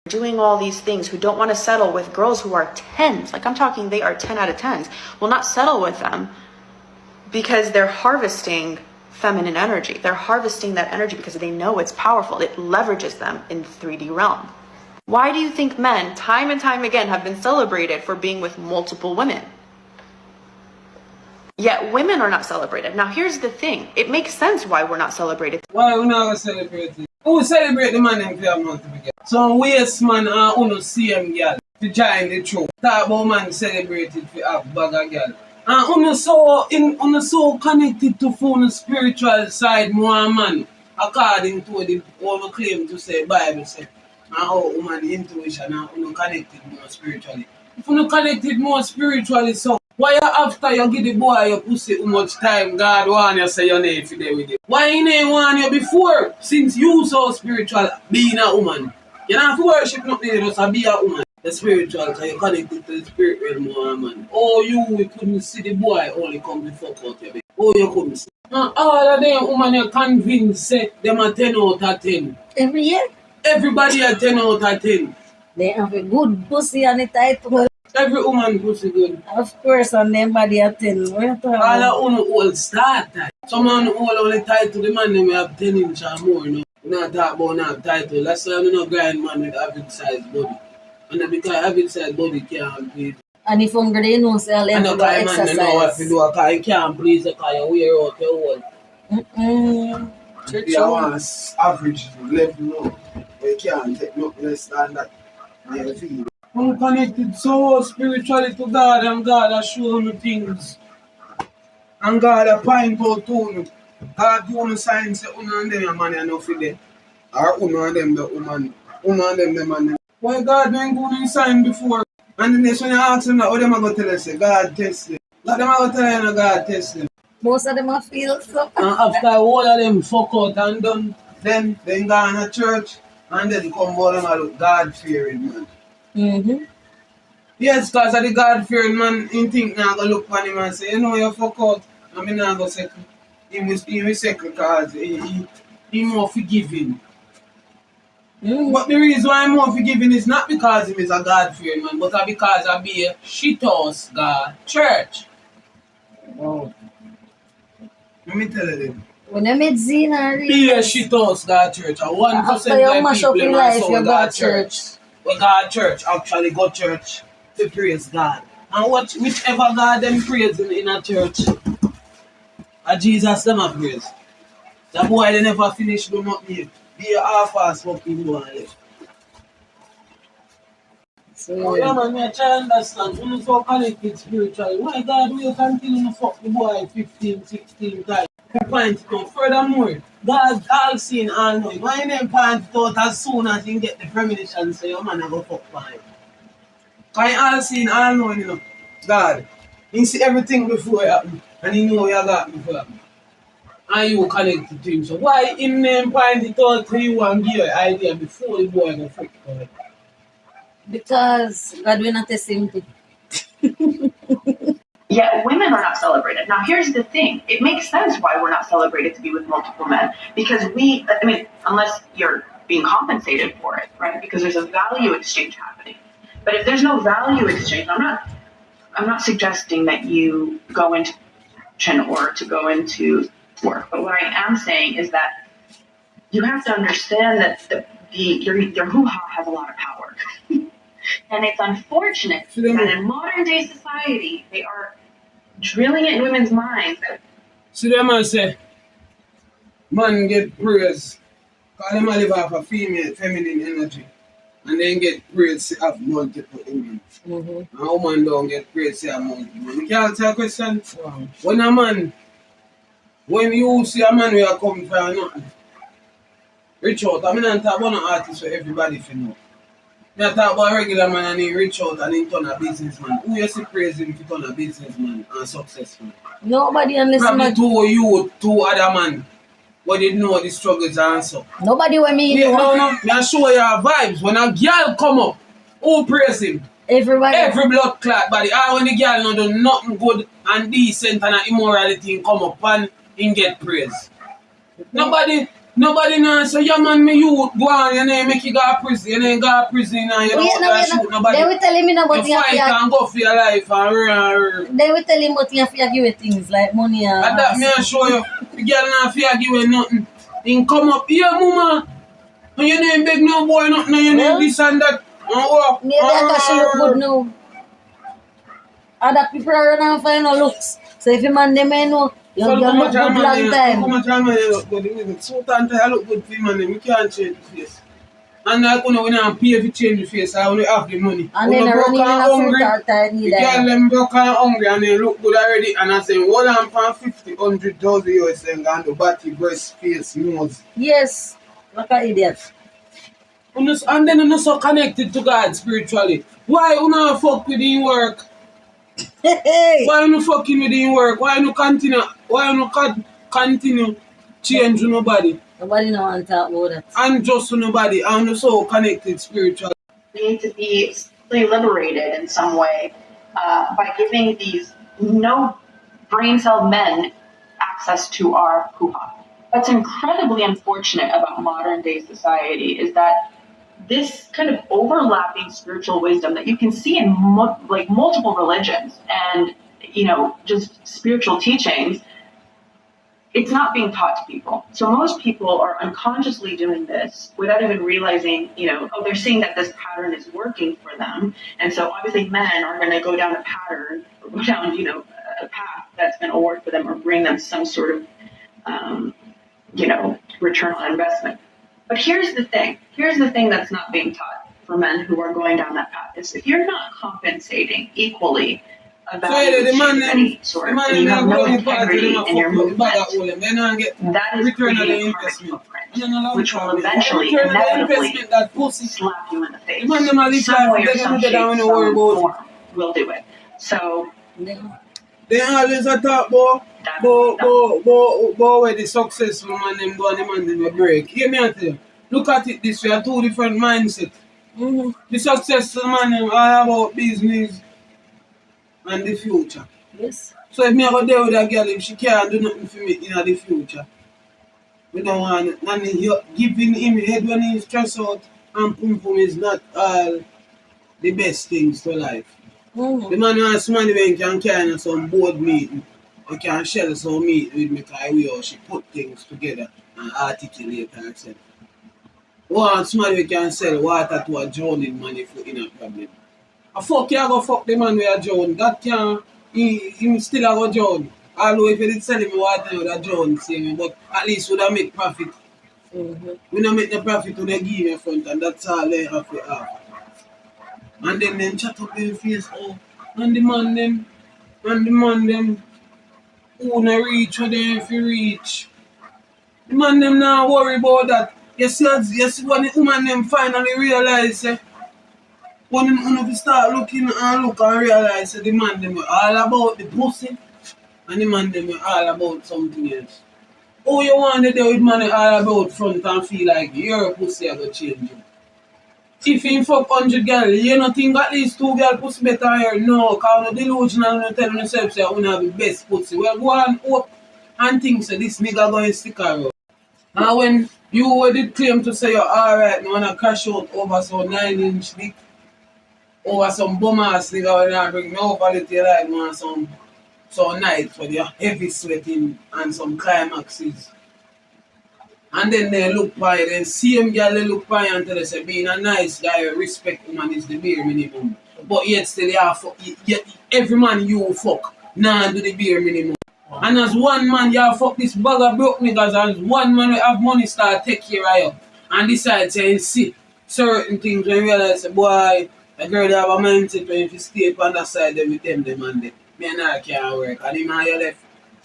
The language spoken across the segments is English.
doing all these things, who don't want to settle with girls who are 10s, like I'm talking, they are 10 out of 10s, will not settle with them because they're harvesting feminine energy. They're harvesting that energy because they know it's powerful. It leverages them in the 3D realm. Why do you think men, time and time again, have been celebrated for being with multiple women? Yet women are not celebrated. Now here's the thing. It makes sense why we're not celebrated. Why we not celebrate it? Who celebrate the man and for multiple girl? Some waste man and uno same girl to join the troop. Talk about man celebrated for have bag of girl. And uno so connected to phone spiritual side more man, according to the what claim to say Bible say. And how woman intuition and uno connected more spiritually. If uno connected more spiritually, so why after you give the boy your pussy how much time God want you say your name for there with you? Why he didn't want you before? Since you so spiritual being a woman. You don't have to worship nothing, you just be a woman. The spiritual, because you're connected to the spirit realm more, man. Oh, you couldn't see the boy only come to fuck out your baby. Oh, you couldn't see. And all of them women you're convinced say them are 10 out of 10. Every year? Everybody are 10 out of 10. They have a good pussy and it title. Every woman pussy good. Of course, and them body are 10. All of them all start that. Some man all only title, the man them have 10 inch or more, you know. We not talk about not title. That's why we not grind man with average size body. And then because average size body can't please. And if hungry, they know say I'll have to exercise. And the man know what to do because you can't please because you wear out your whole. You want average level low. But you can't take nothing less than that. And you feel. I'm connected so spiritually to God, and God has shown me things. And God has point out to me. God do no signs say uno and them man enough for them. Or uno and them the woman. Uno and them the man. Why God don't go in sign before? And the next when you ask them that, what them are going to tell us? Say, God test them. Like them are going to tell you God test them. Most of them are feel so. And after all of them fuck out and done, then go on a church and then come out and look God fearing man. Mm-hmm. Yes, because of the God fearing man, he think now go look on him and say, you know you fuck out. I mean now go second. He will second because he more forgiving. Mm. But the reason why I'm more forgiving is not because he is a God fearing man, but because I be a shithouse God church. Wow. Let me tell you them. When I met Zina, Be a shithouse God church. And 1% after you of mash up people your in life, my you soul go God church. Well, God church actually go church to praise God. And whichever God them praise in a church, Jesus them a praise. That boy they never finish do nothing. Be a half-ass fucking boy left. So yeah man, I try to understand. When you so connected spiritually, why God will you continue to fuck the boy 15, 16 times? Point it out. Furthermore, God all seen all knowing. Why you name point it out as soon as you get the premonition say your man a go fuck for him? Why all seen all knowing, you know? God. He see everything before it happen and he know you got before it happen. And you connected to him. So why him name point it out to you and give you an idea before the boy go fuck for him? Because God will not test him. Yet women are not celebrated. Now here's the thing. It makes sense why we're not celebrated to be with multiple men. Because unless you're being compensated for it, right? Because there's a value exchange happening. But if there's no value exchange, I'm not suggesting that you go into or to go into work. But what I am saying is that you have to understand that your hoo-ha has a lot of power. And it's unfortunate that in modern day society, they are drilling it in women's minds. See them man say, man get praise. Because them live off a feminine energy. And then get praise to have multiple women. Mm-hmm. And woman don't get praise to have multiple women. You can't answer a question? Wow. When you see a man where you come from nothing, reach out. I mean, I'm talking about an artist for everybody to know. I talk about a regular man and he reach out and he turn a businessman. Who you see praise him to turn a businessman and successful? Nobody unless probably two other man. But they know the struggles and so. Nobody with me. No. I show you vibes. When a girl come up, who praise him? Everybody. Every blood clot body. When the girl no do nothing good and decent and immorality come up and he get praise. Nobody Nobody know, so yeah man, me youth, go on, you know, make you go to prison, you know, go to prison and you don't want to shoot nobody. They will tell him about You fight and go for your life and run. They will tell him what you have to give you things like money and That me I show you, the girl not fear give you nothing. Then come up here, mama, and you ain't beg no boy nothing, you know this and that. And walk. maybe I can show look good now. Other people are running and find no looks. So if you man them may know, you So look good long time. How much time you look good? Even so I look good for you, man. We can't change the face. And like when we don't pay to change the face, I only have the money. And then running in a fruit all time the girl them broke and hungry and they look good already. And I say, hold on for 50, 100,000 US and go to body, breast, face, nose. Yes. Like an idiot. And then you're so connected to God spiritually. Why you not fuck with him work? Hey. Why you not fucking with him work? Why you not continue? Why you not continue change nobody? Nobody know want to talk about that. And just nobody. And you're so connected spiritually. We need to be liberated in some way by giving these no brain cell men access to our hoo-ha. What's incredibly unfortunate about modern day society is that this kind of overlapping spiritual wisdom that you can see in multiple religions and just spiritual teachings, it's not being taught to people. So most people are unconsciously doing this without even realizing, they're seeing that this pattern is working for them. And so obviously men are going to go down a pattern or go down, a path that's going to work for them or bring them some sort of, return on investment. But here's the thing that's not being taught for men who are going down that path is if you're not compensating equally about any sort, and you have no integrity in your movement, that is creating a karmic footprint, which will eventually, inevitably, slap you in the face. Some way or some shape, some form will do it. So, they always talk about where the successful man them go and the man them break. Hear me tell you. Look at it this way, two different mindsets. Mm-hmm. The successful man them all about business and the future. Yes. So if me go there with a girl, if she can't do nothing for me in the future, we don't want and giving him head when he's stressed out and pum pum is not all the best things to life. Mm-hmm. The man wants money when he can carry some board meeting or can share some meat with me because we all she put things together and articulate herself. Wants money we can sell water to a drowning man if we in a problem. A fuck you go fuck the man with a drown. That can he still a go drown. Although if you did sell him water with a drown, see, but at least we don't make profit. Mm-hmm. We don't make the profit to the give in front and that's all they have to have. And then them chat up their face, and the man them, who no reach what they if you reach. The man them not worry about that. You see when the woman them finally realize, when you start looking and realize the man them all about the pussy, and the man them all about something else. Oh, you want to do with man all about front and feel like your pussy are going to change you. If you fuck 100 girls, you don't think at least 2 girls pussy better here? No, because you're delusional and telling yourself that you have the best pussy. Well, go and hope and think so this nigga going to stick around. And when you did claim to say you're alright, you want to crash out over some 9-inch dick, over some bum ass nigga when you bring me over to your life, man, some night for your heavy sweating and some climaxes. And then they look by it, and same girl they look by and tell us being a nice guy, respect woman is the bare minimum. But yet still yet every man you fuck, nah do the bare minimum. And as one man you fuck this bag of broke niggas, and as one man we have money start take care of you and decide to see certain things when you realize boy, a girl that have a mindset when if you stay on that side there with them and they me and I can't work and him and you left.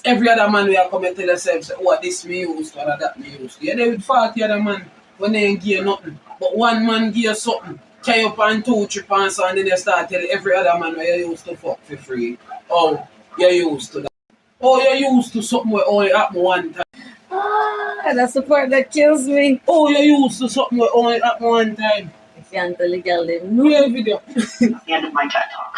Every other man will come and tell themselves, oh, this me used to, or that me used to. Yeah, they would 40 other man when they ain't give nothing. But one man give you something, carry up and 2, 3 pounds, and then they start telling every other man where you used to fuck for free. Oh, you used to that. Oh, you used to something where only happened one time. That's the part that kills me. Oh, you used to something where only happened one time. If you can't tell the girl, then no video. That's the end of my TED talk.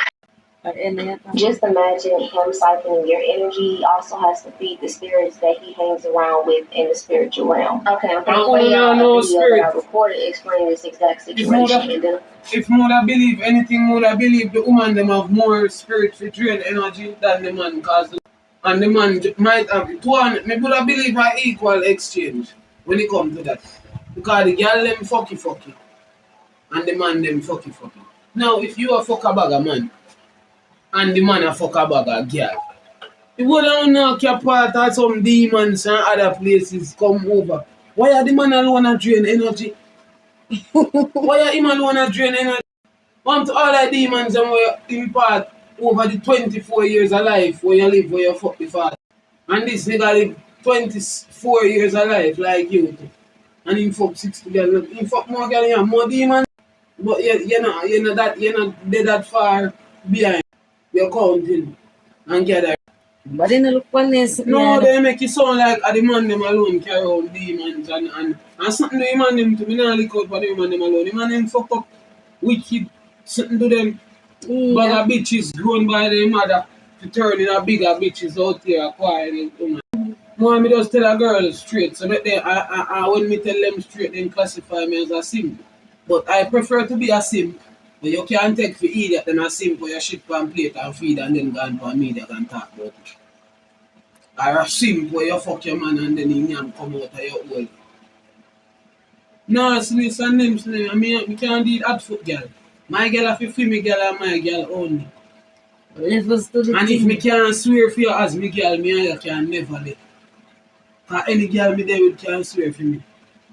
Just imagine him siphoning your energy. He also has to feed the spirits that he hangs around with in the spiritual realm. Okay, I'm gonna play y'all a video that I recorded explaining this exact situation. If Mother believe anything, Mother believe the woman them have more spirit to drain energy than the man, and the man might have it. One, me would believe an equal exchange when it comes to that. Because the girl them fucky and the man them fucky. Now if you a fuck a bag of man and the man a fuck a bag of girl, you go down now your part of some demons and other places come over. Why are the man alone a drain energy? Why are him alone a drain energy? Want all the demons and where impart over the 24 years of life where you live where you fuck the father. And this nigga live 24 years of life like you too. And him fuck 60 girls. Him fuck more girls and more demons. But you're not dead that far behind. You're counting and gather. But they look one this. No, they make it sound like the man them alone carry on demons and something the man them to me not look out for the man them alone. The man them fuck up wicked something to them. Bag of bitches grown by their mother to turn in a bigger bitches out there acquiring woman. More me just tell a girl straight, so that they when me tell them straight, then classify me as a simp. But I prefer to be a simp. But you can't take for idiot than a simp for your shit pan plate and feed and then go on for media and talk about it. Or a simp where you fuck your man and then you come out of your hole. No, snitch and them snitch. I mean, we can't do hot foot girl. My girl have to feel me girl and my girl only. Levels to the And if me can't swear for you as me girl, me and you can never let. Cause any girl me there with can swear for me.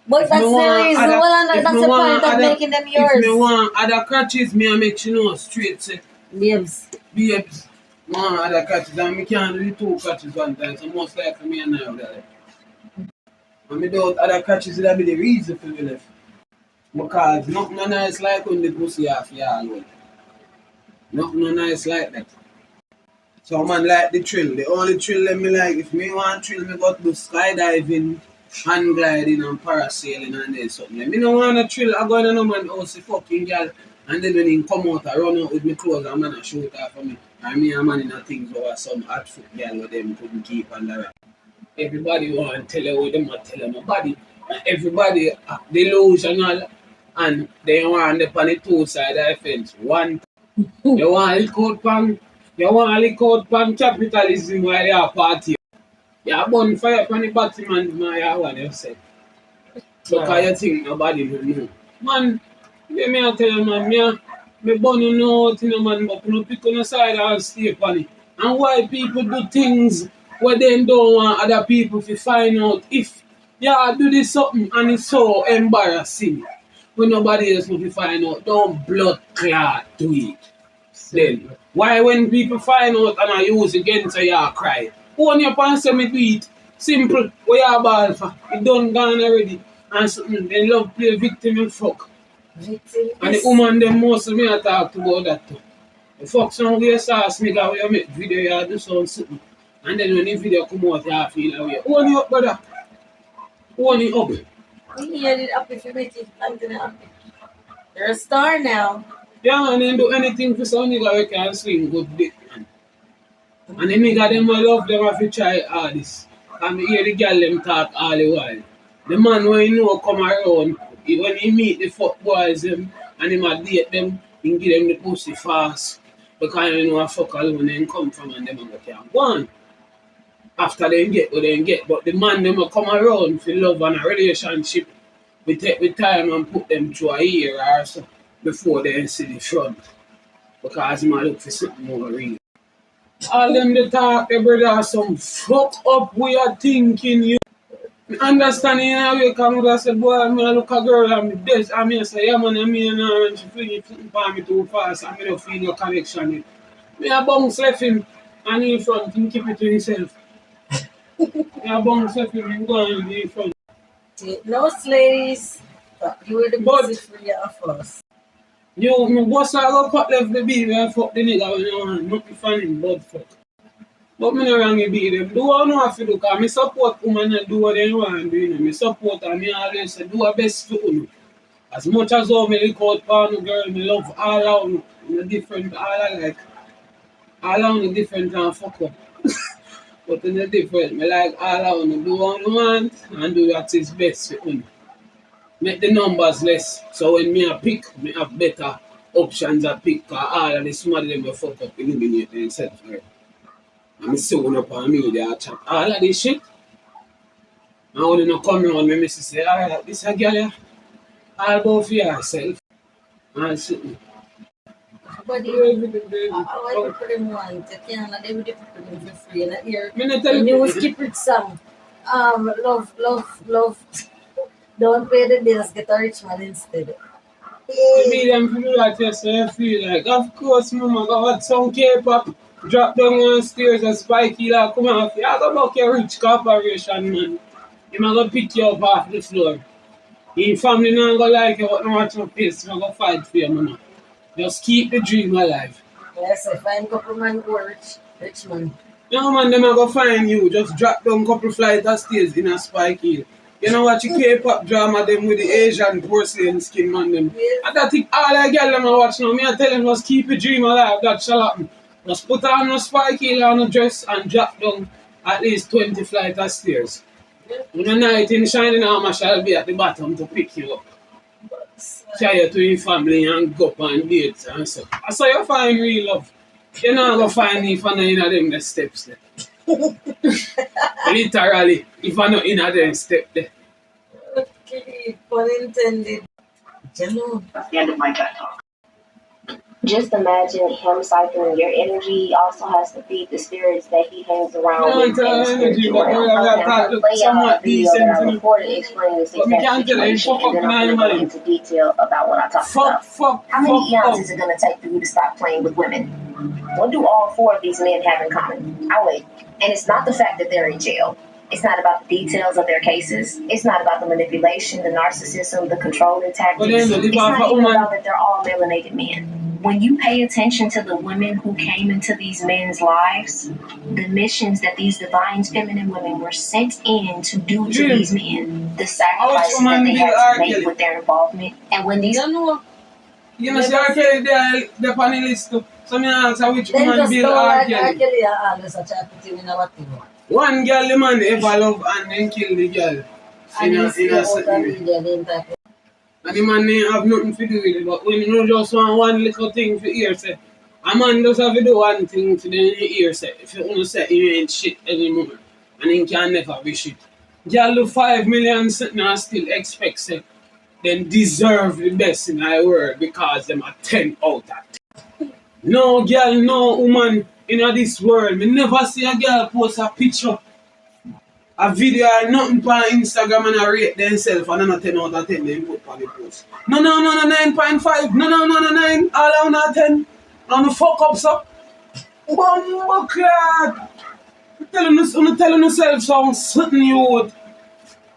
But that's the reason, that's the point of making them yours. If me want other crutches, me I make sure know straight say. Babes. Want other crutches and me can't do the two crutches one time, so most likely me and I would have left. And me doubt other crutches would be the reason for me left. Because nothing no nice like when the pussy off you alone. Nothing no nice like that. So man like the thrill. The only thrill that me like, if me want thrill, me go to do skydiving, hand gliding and parasailing and then something. Me no want a thrill, I go in no man house, a fucking girl, and then when he come out, I run out with me clothes and man a shoot off for me. And me and man in a things over some hot foot girl where them couldn't keep on the rack. Everybody want to tell you what them not tell nobody. And everybody delusional and they want to on the two side of the fence. One, you want to look out pan capitalism while you are party. You are bonfire on the bottom and my one you said. Because you think nobody will know. Man, let me tell you man, me born you know what you know man, but you pick on the side and stay on it. And why people do things where they don't want other people to find out if you do this something and it's so embarrassing. When nobody else will find out, don't blood clot do it. Then why when people find out and I use against you cry? Own your pants and me do it. Simple. What you ball for? It done gone already. And something they love play victim and fuck. Victim. And the woman them most of me I talk about that too. The fuck some way sauce me that way you make video you do something. And then when the video come out you feel that way. Own it up brother. Own it up. We hear it up if you make it up. You're a star now. Yeah, and then do anything for some nigga we can swing good dick, man. And the nigga them I love them have to try all this. And me hear the girl them talk all the while. The man when you know come around, when he meet the fuck boys them and him a date them, he give them the pussy fast. Because you know a fuck alone and come from and them and go on. After they get what they get. But the man them come around for love and a relationship. We take the time and put them through a year or so before they see the front. Because you look for something more real. All them they talk, the brother, some fuck up way of thinking you. Understanding how you come and say, boy, I'm look a girl and me this. And me say, yeah man, and me and she fling it for me too fast and me don't feel no connection. Me a bounce left him and in front, he keep it to himself. Me a bounce left him and go on in front. No ladies, you were the best for your us. You, my boss, I go cut left the baby and fuck the nigga when you want, not be funny, blood fuck. But me no wrong to beat them. Do what I know have to do, because I support women and do what they want to do, you know. I support and I always say, do our best for you. As much as all me look out for no girl, me love all out, you know, different, all I like. All on the different and fuck up. But in the different, me like all on do what you want and do what is best for you. Make the numbers less. So when me a pick, me have better options to pick. Cause all of the smart them will fuck up eliminate themselves. Right? And me soon up on media chat. All of this shit. And when you no come around me, me say, alright, this a girl, yeah. All go for yourself. And sit. But I put him once, you can't, they would put him for free. And here, Me not tell the you. new skipper song. Love. Don't pay the bills, get a rich man instead. You meet them people like this, so you feel like, of course, mama, got some K-pop, drop down on the stairs and spiky like, come off. You go back your rich corporation, man. You might go pick you up off the floor. Your family not go like you, but no watch your face, you go fight for you, mama. Just keep the dream alive. Yes, I find couple man who are rich man. No, man, them are go find you. Just drop down couple flight of stairs in a spike hill. You know what, you K-pop drama them with the Asian porcelain skin man them. Yes. And that think all the girl them are watching now. Me I tell them just keep your dream alive, that shall happen. Just put on a spike hill on a dress and drop down at least 20 flight of stairs. When the night in shining armor shall be at the bottom to pick you up. Carry you to your family and go up on dates and so. That's how you find real love. You're not going to find me if I'm not in them the steps there. Literally, if I'm not in them steps there. Okay, pun intended. Hello. That's the end of my TED talk. Just imagine him cycling your energy also has to feed the spirits that he hangs around with in the spiritual realm. Okay, I'm going to play a video that I recorded explaining this exact situation, and then I'm going to go into detail about what I talked about. How many eons is it going to take for you to stop playing with women? What do all four of these men have in common? I'll wait. And it's not the fact that they're in jail. It's not about the details of their cases. It's not about the manipulation, the narcissism, the controlling tactics. It's not even about that they're all melanated men. When you pay attention to the women who came into these men's lives, the missions that these divine feminine women were sent in to do to these men, the sacrifices that they had to make with their involvement, and when these... You know, see, R. Kelly, they're on the list too. So, I answer which woman build R. Kelly. One girl the man ever love and then kill the girl. In a setting. And the man ain't have nothing to do with it. But when you just want one little thing for hear say, a man just have to do one thing to then hear say. If you want to say you ain't shit anymore, and he can never be shit. Girl do 5 million sitting and still expect say, then deserve the best in our world because them are 10 out of 10. No girl, no woman in this world. Me never see a girl post a picture, a video or nothing on Instagram and rate themselves and not 10 out of 10 they put on the post. No, 9.5. No, 9. All out of 10. And the fuck up, so. Bumbo clad. Telling yourself something you would.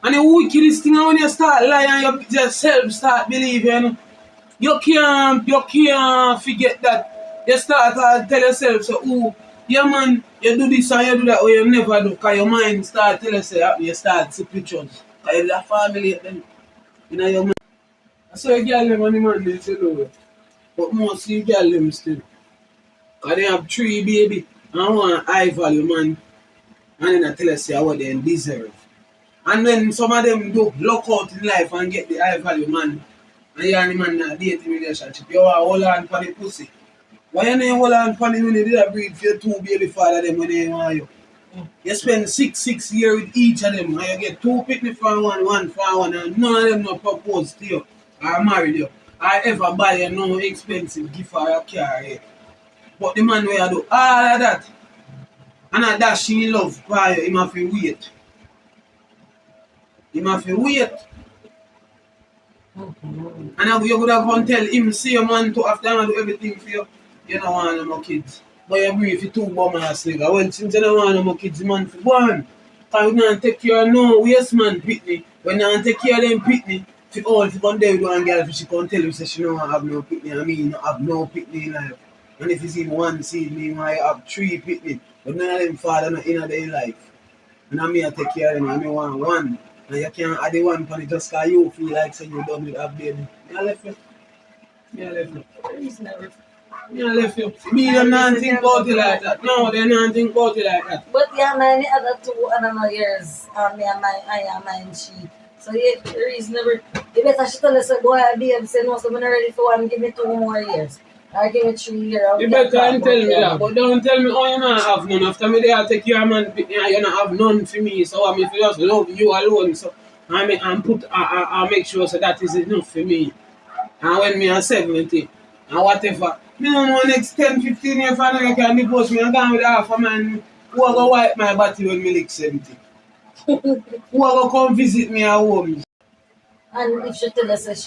And the wickedest thing when you start lying and you yourself start believing, you can't forget that. You start to tell yourself, so, oh, yeah man, you do this and you do that, or you never do, because your mind start telling yourself, you start to see pictures. Because you're a family, then, you know, your mind. So you girl them and the man they say do it. But most of you girl them still. Because they have 3 baby and one high value man. And then I tell you say what they deserve. And then some of them do look out in life and get the high value man. And you and the man not dating relationship. You want to hold on for the pussy. Why you not hold on for the when you did a breed for your 2 baby father them when they want you? You spend 6 years with each of them and you get 2 picnic for one for one, and none of them no propose to you or marry you. Or ever buy you no expensive gift or a car yet. But the man where you do all of that and a dash in love for you, him have to wait. Him have to wait. And you would have gone tell him, see your man to after I do everything for you, you don't want no more kids. But you agree if you 2 bum ass nigga. Well, since you don't want no more kids, man, for one. Because we don't take care of no waste man pitney. We don't take care of them pitney. If you all, if you come there with one girl, if she can tell you, say she don't have no pitney, I mean, you have no pitney in life. And if you see 1 seed, mean why you have 3 pitney. But none of them father not in their life. And I mean, I take care of them, I mean, one. And you can't add the one for it just because you feel like saying you're done with that baby. You left it. Reasonable. Me I left you. Me them not think about it like that. No, they not think about it like that. But yeah, man, the other two, I don't know, years, me and I am and she. So yeah, the reason never, you better she tell us, boy, I be say no, so I'm not ready for one, give me 2 more years. Or give me 3 years. You better tell me that, but don't tell me, oh, you not have none. After me, they take your man, you not have none for me. So I mean, if you just love you alone, so I mean, I make sure so that is enough for me. And when me are 70, and whatever, me don't know next 10, 15 years, if I never can divorce me, I'm gone with half a man who will go wipe my body when me like 70. Who will go come visit me at home. And if she tell us that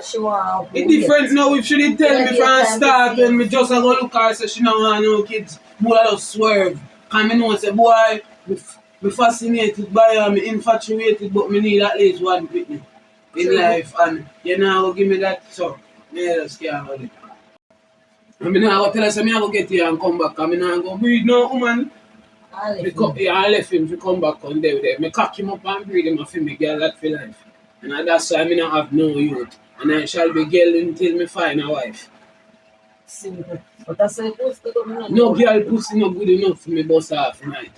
she want It's different now if she did tell me from start when me just go look at her say she don't want no kids. Boy, I just swerve. Cause me know say boy, me fascinated by her, me infatuated, but me need at least one Whitney in life, and you know give me that, so me just can't hold it. I mean, I go tell her say me I go get here and come back. I mean, I go breathe no woman. I left him to come back on there. Me cock him up and breathe him off him, me girl that for life. And that's why I don't have no youth. And I shall be girl until me find a wife. Simple. But that's a post to come on. No girl pussy not good enough for me bust off tonight.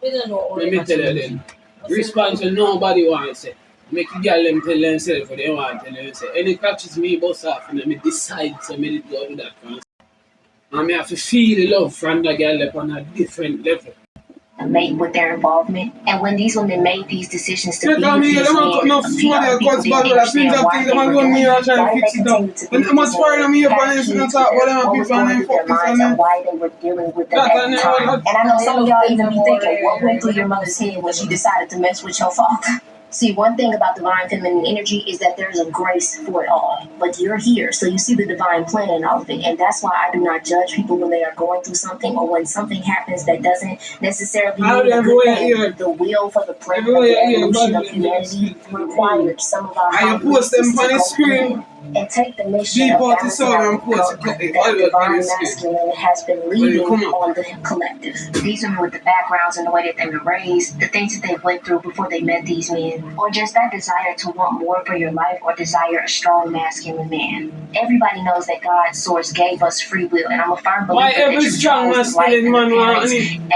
We don't know. Let me tell you then. Response to nobody wants it. Make a girl them tell themselves what they want and they say any catches me bust off and I decide to me go do that concert. And I have to feel the love from the girl on a different level. Made with their involvement, and when these women made these decisions to be with these men, people didn't understand why they were doing it, why they continued to be with these men, what was going through their minds, and why they were dealing with them at the time. And I know some of y'all even be thinking, what went through your mother's head when she decided to mess with your father? See, one thing about divine feminine energy is that there's a grace for it all. But you're here, so you see the divine plan in all of it. And that's why I do not judge people when they are going through something or when something happens that doesn't necessarily mean a good thing. The will for the plan of the evolution of humanity required some of our high to and take the mission of balancing out that the divine masculine has been leading on the collective. These women with the backgrounds and the way that they were raised, the things that they went through before they met these men, or just that desire to want more for your life or desire a strong masculine man. Everybody knows that God's source gave us free will, and I'm a firm believer that every strong masculine man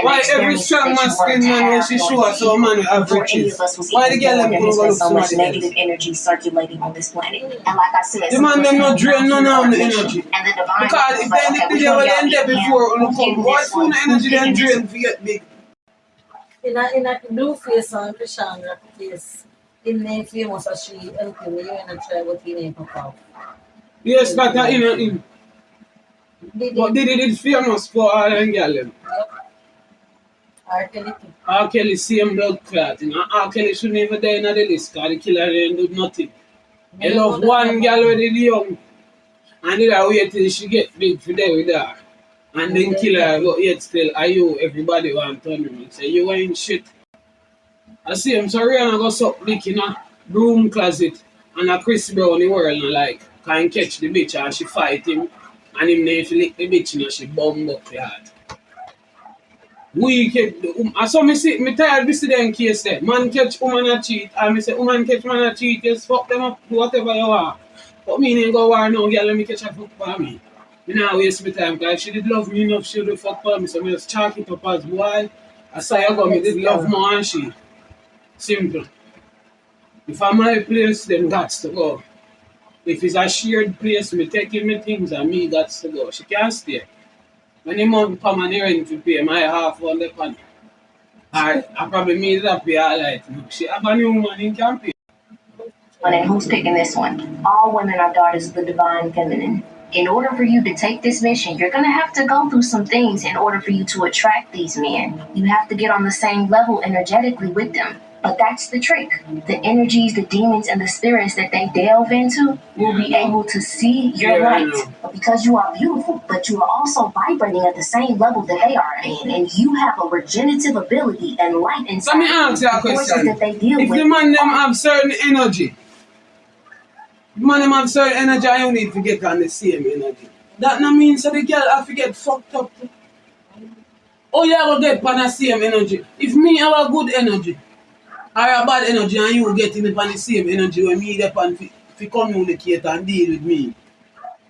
why every strong masculine man when she show us so man have riches? Why the girl them go so much negative energy circulating on this planet? And like I said, the man them not drain none of the energy. And the divine because if they did what they did before, what soon the energy then drain to get big? In a blue face on Krishna case, in the famous as she helped me, you and try what he name pop. Yes, but in but did it famous for all and girl them? Yep. R. Kelly same blood clotting. R. Kelly shouldn't even die in the list because the killer didn't do nothing. He love one girl when he's young and then wait till she get big for them with her. And then kill her, but yet still, are you, everybody want to turn him and say, you ain't shit. I see him, so Rihanna go suck dick in a broom closet and a Chris Brown in the world and like, can't catch the bitch and she fight him and him then lick the bitch and she bum up the heart. I saw me tired of see them case there. Man catch woman a cheat and me say, woman catch man a cheat, just fuck them up, do whatever you want. But me ain't go war now, girl, let me catch a fuck for me. Me not waste my time, because if she did love me enough, she would fuck for me. So I just chalk it up as boy. I say I go, me did love more than she. Simple. If I'm my place, then gots to go. If it's a shared place, me taking me things and me gots to go. She can't stay. When the month come and rent to pay, my half on the pan. I probably made that pay all right. She have a new money in can pay. And who's picking this one? All women are daughters of the divine feminine. In order for you to take this mission, you're going to have to go through some things in order for you to attract these men. You have to get on the same level energetically with them. But that's the trick. The energies, the demons, and the spirits that they delve into will be able to see your light. But because you are beautiful, but you are also vibrating at the same level that they are in, and you have a regenerative ability and light inside. Let me ask you a question. That they deal if with the man them have certain energy, have certain energy, you need to get on the same energy. That no means that the girl have to get fucked up. Oh, you have to get on the same energy. If me have a good energy, or a bad energy, and you get in upon the same energy when me get on to communicate and deal with me,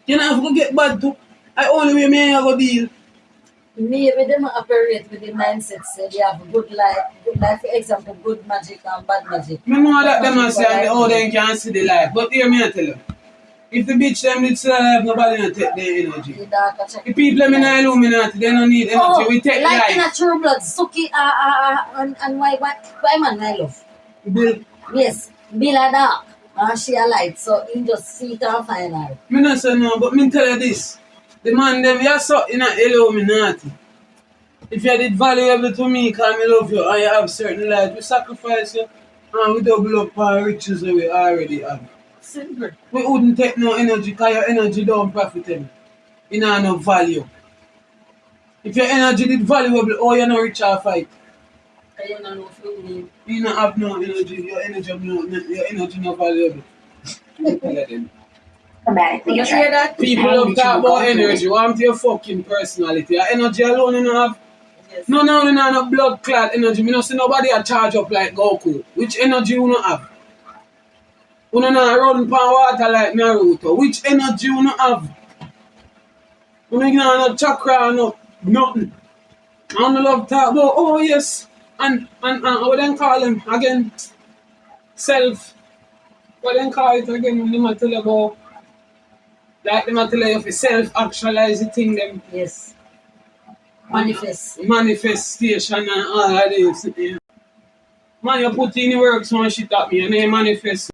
you know have to get bad too. I only way me I go deal. Maybe them operate with the mindset say they have good life, for example, good magic and bad magic. Me know that them Magic a say for and life. how they can see the light. But hear me I tell you. If the bitch them did still alive, nobody not take their energy. The darker check. The people them in the Illuminati, they don't need energy. Oh, We take like in a life. true blood, Suki, and why man I love? Bill, Yes, Bill a dark, and she a light, so he just see it and find her. me not say no, but me tell you this. The man them, you saw in a Illuminati. If you did valuable to me, because I love you, and you have certain life, we sacrifice you, and we double up our riches that we already have. Simple. We wouldn't take no energy, because your energy don't profit them. You know no value. If your energy did valuable, oh, you're not rich or fight. You don't know if you mean. You don't have no energy, your energy not valuable. Me tell you them. Automatically You hear that? People love talk about energy. Want your fucking personality. Your energy alone you don't have. Yes. No blood clot energy. Me not see nobody a charge up like Goku. Which energy you not have? You not run pan water like Naruto. Which energy you not have? You not no chakra no nothing. I don't love talk about oh yes and what them call them again self. What them call it again when them tell you about like them tell you if you self actualize the thing them. Yes. Manifest. Manifestation and all of this. Yeah. Man, you put in the work some shit at me and then you manifest.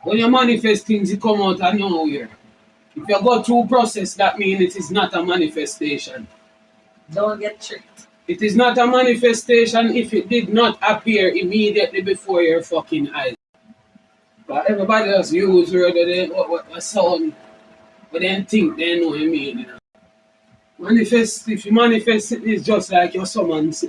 When you manifest things, it come out of nowhere. If you go through process, that means it is not a manifestation. Don't get tricked. It is not a manifestation if it did not appear immediately before your fucking eyes. But everybody else use word what sound, but then think they know what I mean. You know? Manifest, if you manifest it, it's just like your summons.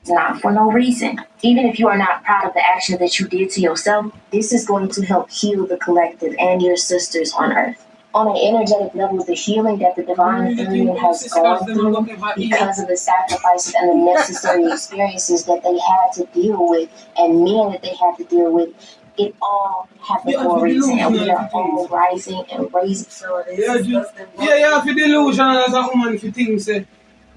Not for no reason. Even if you are not proud of the action that you did to yourself, this is going to help heal the collective and your sisters on earth. On an energetic level, the healing that the divine feminine has gone through because of the sacrifices and the necessary experiences that they had to deal with and men that they had to deal with, it all happened for a reason. And we are all rising and raising. So this Yeah, is you just have to delusional as a woman if you think say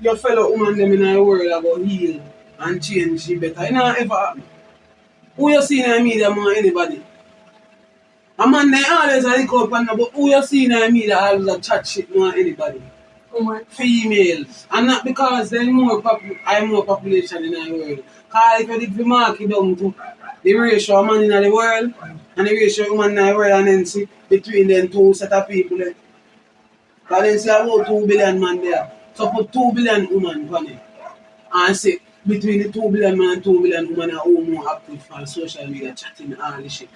your fellow woman them in the world about heal and change she better. You know ever happen. Who you see in the media more than anybody? A man they always a lick up and but who you see in the media always a chat shit more than anybody? woman. Females. And not because there's more population in the world. Because if you did the mark it down to the ratio of man in the world and the ratio of woman in the world and then see between them two set of people. Because then see about 2 billion man there. So put 2 billion women on it. And say between the 2 billion man and 2 billion women are all more active on social media chatting all this shit.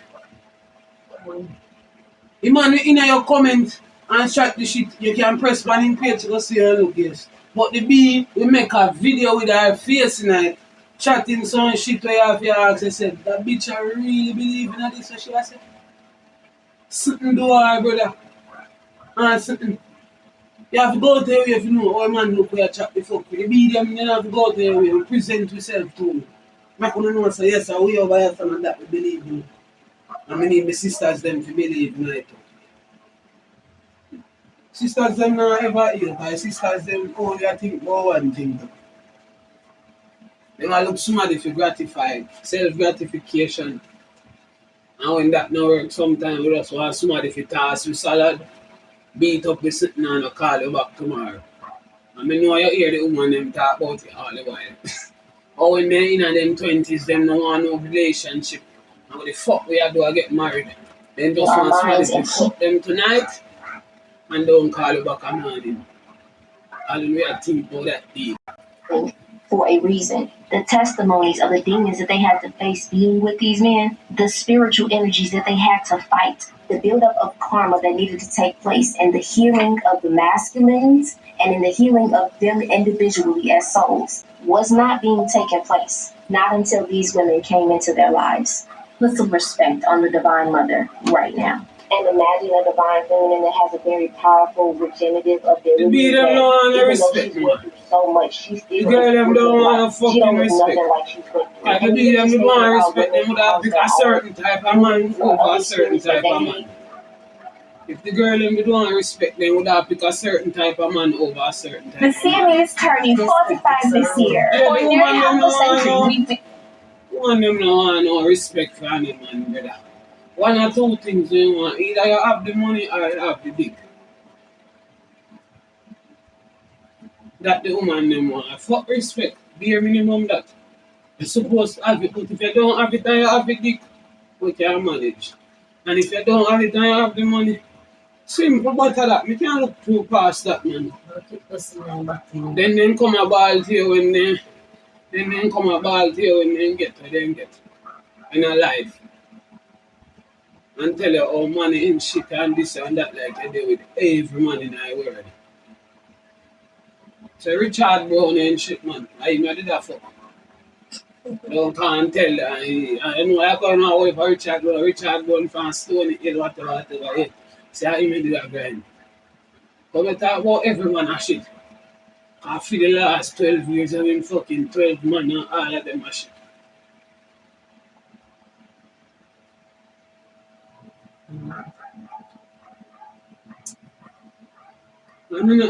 The man in your comment and chat the shit, you can press one in page to go see her look, yes. But the B, we make a video with her face in it, chatting some shit where you have your ask, I said, that bitch I really believe in this, so she said, something do her, brother. And something. You have to go to your way if you know how a man look where you chat the fuck with. The B them, you have to go to your way and present yourself to me. I couldn't know, say, yes, we over here and that we believe in. And I need my sisters them to believe in it. Sisters them not ever heal, because sisters them only I think about one thing. They might look somebody for gratified, self-gratification. And when that not work, sometimes we just want somebody for toss with salad, beat up with something and call you back tomorrow. And I know you hear the woman them talk about it all the while. Or when they're in them 20s, them don't want no relationship. And what the fuck we do I get married? Then just want somebody to fuck them tonight and don't call you back on morning. And we are think about that deal. For a reason. The testimonies of the demons that they had to face being with these men, the spiritual energies that they had to fight, the buildup of karma that needed to take place, and the healing of the masculines and in the healing of them individually as souls was not being taken place. Not until these women came into their lives. Put some respect on the Divine Mother right now. And imagine a divine feminine that has a very powerful regenerative ability. The them don't want to even though respect she's going through so much, she still the girl them don't want to she fucking don't look respect. nothing like she's going through. Like the B them don't want to respect them would have pick a certain type of man over a certain type of man. If the girl them don't want respect, they would have pick a certain type of man over a certain type The of man. CMA is turning 45 this year. Yeah, For the nearly woman half them a no want century, no, we've been one them no want no respect for any man, brother. One or two things they want. Either you have the money or you have the dick. That the woman them want. Fuck respect. Bare minimum that. You're supposed to have it, but if you don't have it and you have the dick, we can manage. And if you don't have it and you have the money, simple but that. Me can't look too past that, man. keep pushing them back to you. Then come a ball to you when then come a ball to you when they get what they get in a life. And tell you how money in shit and this and that like they do with every man in the world. So Richard Brown and shit, man. I did that fuck. Don't can't tell. I know I can't know wait for Richard Brown. Richard Brown from Stony Hill, whatever. Yeah. See how he do that grind. But we talk about every man a shit. I feel the last 12 years I've been fucking 12 man and all of them a shit. I mean, I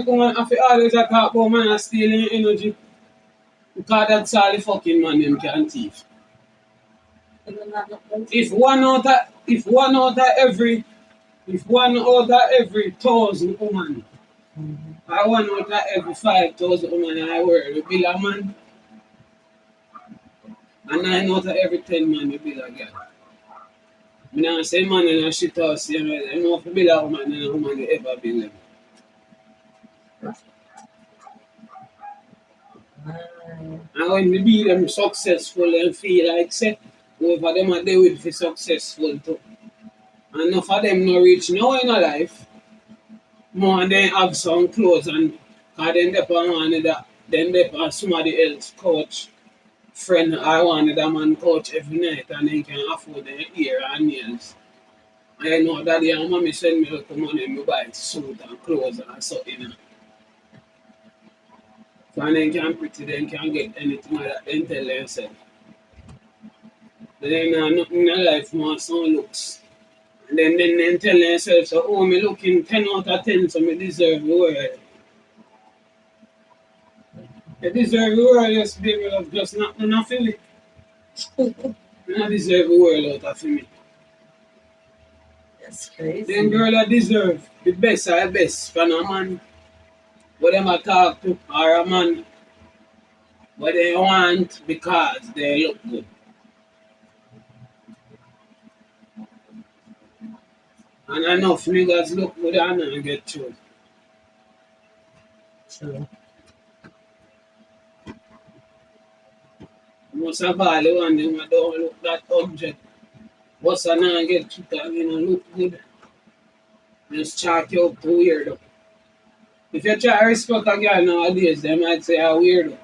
come and I feel always talk about man and stealing energy. Because that's all the fucking man them can thief. If one out of every 1,000 woman, or one out of every 5,000 woman in the world will be a man, and 9 out of every 10 man will be a girl. I don't say man in a shit house, you know, I know if you be a woman, then a woman will ever be them. And when we be them successful and feel like say, whoever them are they will be successful too. And enough of them no reach now in a life. More and they have some clothes and cause then they on one of that, then they on somebody else coach friend or one of them man coach every night and they can afford their ear and nails. I know daddy and mommy send me out the money and me buy suit and clothes and something. So and then can pretty, then can get anything like that, then tell themselves. Then nothing in life more some looks. And then tell themselves, so, oh, me looking 10 out of 10, so me deserve the world. You deserve the world, yes, baby, love, just not enough for me. You don't deserve the world out of me. That's crazy. Then girl, I deserve the best of the best from a man. What them I talk to, or a man. What they want because they look good. And enough niggas look good and I get through. True. Most of all, the one them I don't look that object. What's a not get through that, you know, look good. Just chalk you up to weirdo. If you try to respect a girl nowadays, they might say a weirdo.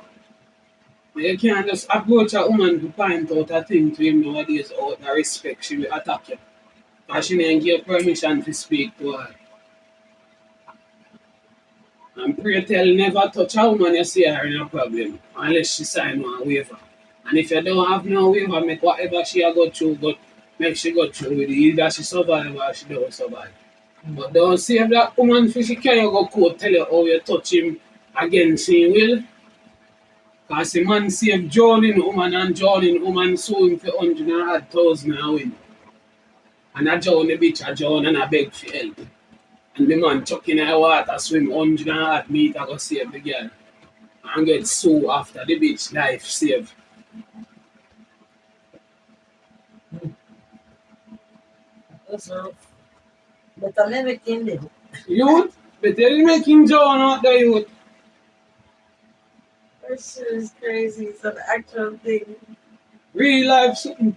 But you can't just approach a woman to point out a thing to him nowadays out of respect. She will attack you. Because she didn't give permission to speak to her. And pray tell never touch a woman you see her in a problem unless she sign one waiver. And if you don't have no waiver, make whatever she a go through, but make she go through with it. Either she survive or she don't survive. But don't save that woman for she can't go court tell you how you touch him against him will. Because the man save drowning woman and drowning woman sue him for 100,000 and win. And a drown the bitch a drown and a beg for help. And the man chuck in the water swim 100 meters go save the girl. And get sued after the bitch life save. That's rough. But I never came there. Youth, better make him drown out the youth. That shit is crazy. It's an actual thing. Real life something.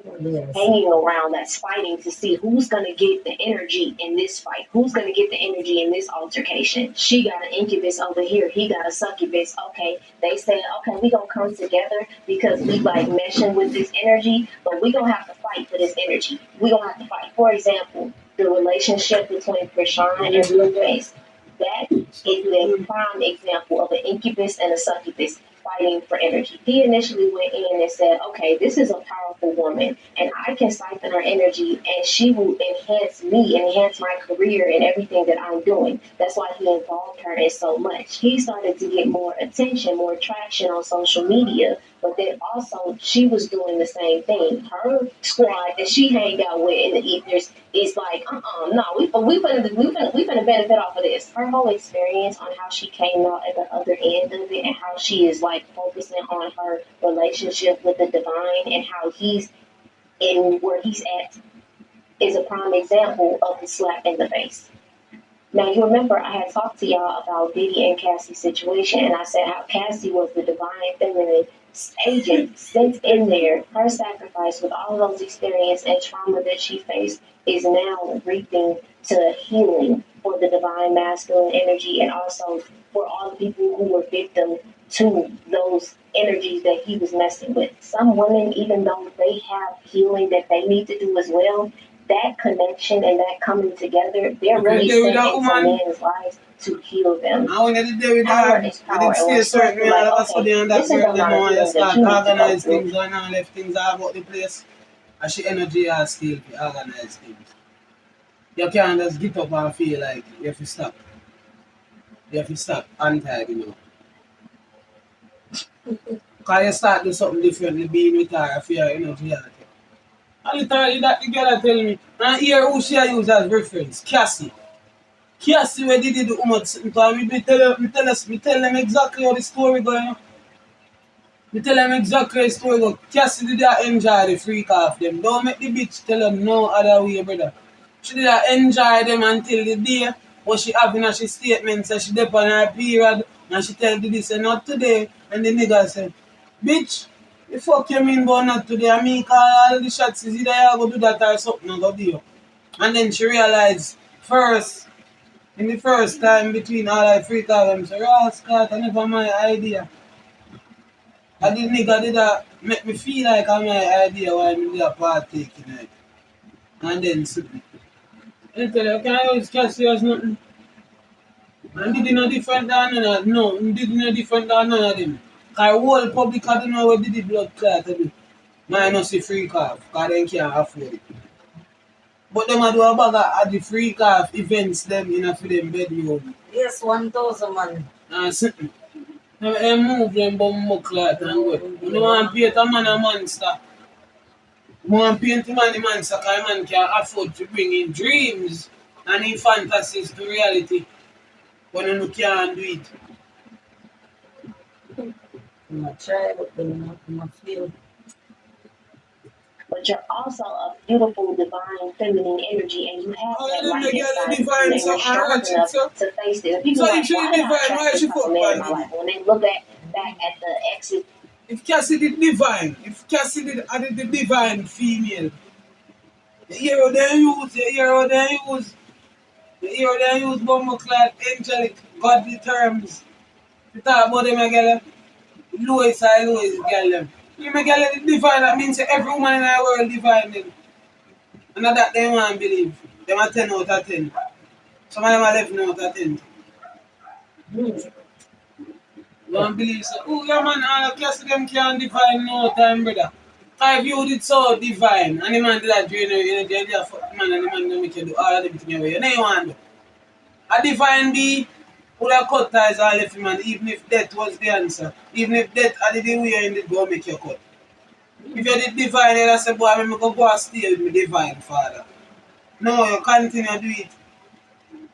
Oh, yes. hanging around that's fighting to see who's going to get the energy in this fight, who's going to get the energy in this altercation. She got an incubus over here, he got a succubus. Okay, they say, okay, we gonna come together because we like meshing with this energy, but we gonna have to fight for this energy. We gonna have to fight. For example, the relationship between Krishan and Blueface. That is the prime example of an incubus and a succubus. fighting for energy. He initially went in and said, okay, this is a powerful woman, and I can siphon her energy, and she will enhance me, enhance my career and everything that I'm doing. That's why he involved her in so much. He started to get more attention, more traction on social media, but then also she was doing the same thing. Her squad that she hang out with in the ethers is like, no, we finna benefit off of this. Her whole experience on how she came out at the other end of it and how she is like focusing on her relationship with the divine and how he's in where he's at is a prime example of the slap in the face. Now, you remember I had talked to y'all about Diddy and Cassie's situation, and I said how Cassie was the divine feminine agent sent in there. Her sacrifice with all those experience and trauma that she faced is now reaping to healing for the divine masculine energy and also for all the people who were victim to those energies that he was messing with. Some women, even though they have healing that they need to do as well, that connection and that coming together, they're really sent into men's lives to heal them. I wanted to do with Power that. is I power. didn't And see when a certain way like, all of a sudden and that this is girl the them amount want of to healing that start you need to go organize through. things and all left things out about the place. And she energy has skill to organize things. You can't just get up and feel like you have to stop. You have to stop untied, you know. Because you start doing something different, being with her, I feel your energy out. And literally that the girl tell me, and here who she use as reference, Cassie. Cassie where did the woman sitting to me tell them exactly how the story going. Me tell them exactly how the story go. Cassie did that enjoy the freak off them. Don't make the bitch tell them no other way, brother. She did that enjoy them until the day what she having as she statement says she dep on her period and she tell the this and not today and the nigga said, bitch, the fuck you mean about not today? I mean call all the shots is either you go do that or something I go do you. And then she realized first in the first time between all I freak out them say, oh Scott, I never my idea. And the nigga did that make me feel like I'm my idea while I'm there partaking it. And then something. I tell you, can I use Cassie as nothing? And did no different than none of them. No, did no different than none of them. Because the whole public don't know what did the blood clot to do. Minus the freak off, because they can't afford it. But them a do a bag of the freak off events them in a for them bedroom. Yes, 1,000 man. And something. They move them bum clot and go. You don't want to paint a man a monster. You want to paint a man a monster because a man can afford to bring in dreams and in fantasies to reality. When you can't do it. I'm going to try, but then I'm going to feel. But you're also a beautiful, divine, feminine energy, and you have Oh, that then light they get inside the of you, divine and so you're strong enough to face it. People So are if she like, why did I divine, attract why this she type of fuck man in my man? life? When they look back at the exes, If Cassie did divine, if Cassie did added the divine female, the hero they use, the hero they use Bumble-clad, angelic, godly terms. To talk about them again, Louis girl them. You make girl the divine, that means that every woman in the world divine them. And that they want to believe. Them are 10 out of 10. Some of them are 11 out of 10. Don't believe so. Oh, yeah, man, all Cassie them can't divine no time, brother. If you did so divine, and the man did that drain you know, just fuck the man, and the man don't make you do all of everything away. You know you want to. A divine be would have cut ties all left man, even if death was the answer. Even if death had the way you did go make you cut. If you did divine, you'd say, boy, I'm going to go and stay with my divine father. No, you continue to do it.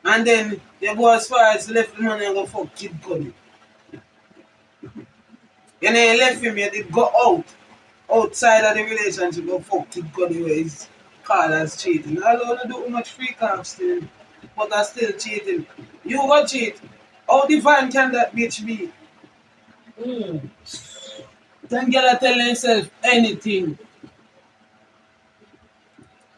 And then you go as far as left the man and go fuck Kid Cudi. You know, you left him, you did go outside of the relationship, go fuck Kid Cudi where he's called as cheating. I don't do too much free calf still, but I still cheating. You go cheat. How divine can that bitch be? Then girl tell themselves anything.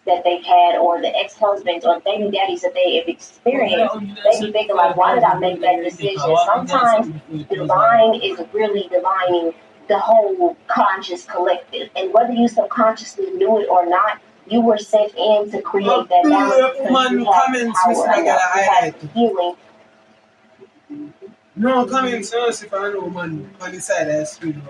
that they've had or the ex-husbands or baby daddies that they have experienced, they be thinking like, why did I make that decision? Sometimes divine is really divining the whole conscious collective. And whether you subconsciously knew it or not, you were sent in to create that balance because you have power enough, you have healing. No comments on us if I know man on the side of the screen.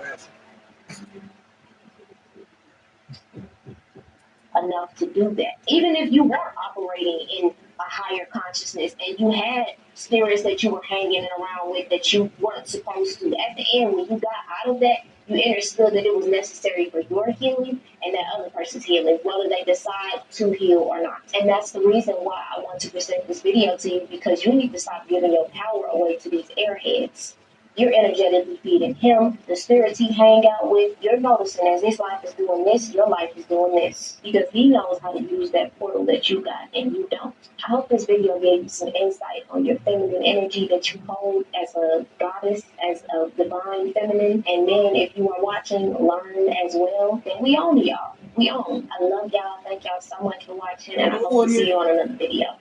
Enough to do that. Even if you were operating in a higher consciousness and you had spirits that you were hanging around with that you weren't supposed to, at the end, when you got out of that, you understood that it was necessary for your healing and that other person's healing, whether they decide to heal or not. And that's the reason why I want to present this video to you, because you need to stop giving your power away to these airheads. You're energetically feeding him. The spirits he hang out with, you're noticing as his life is doing this, your life is doing this. Because he knows how to use that portal that you got and you don't. I hope this video gave you some insight on your feminine energy that you hold as a goddess, as a divine feminine. And then if you are watching, learn as well. Then we own y'all. We own. I love y'all. Thank y'all so much for watching. And I hope to see you on another video.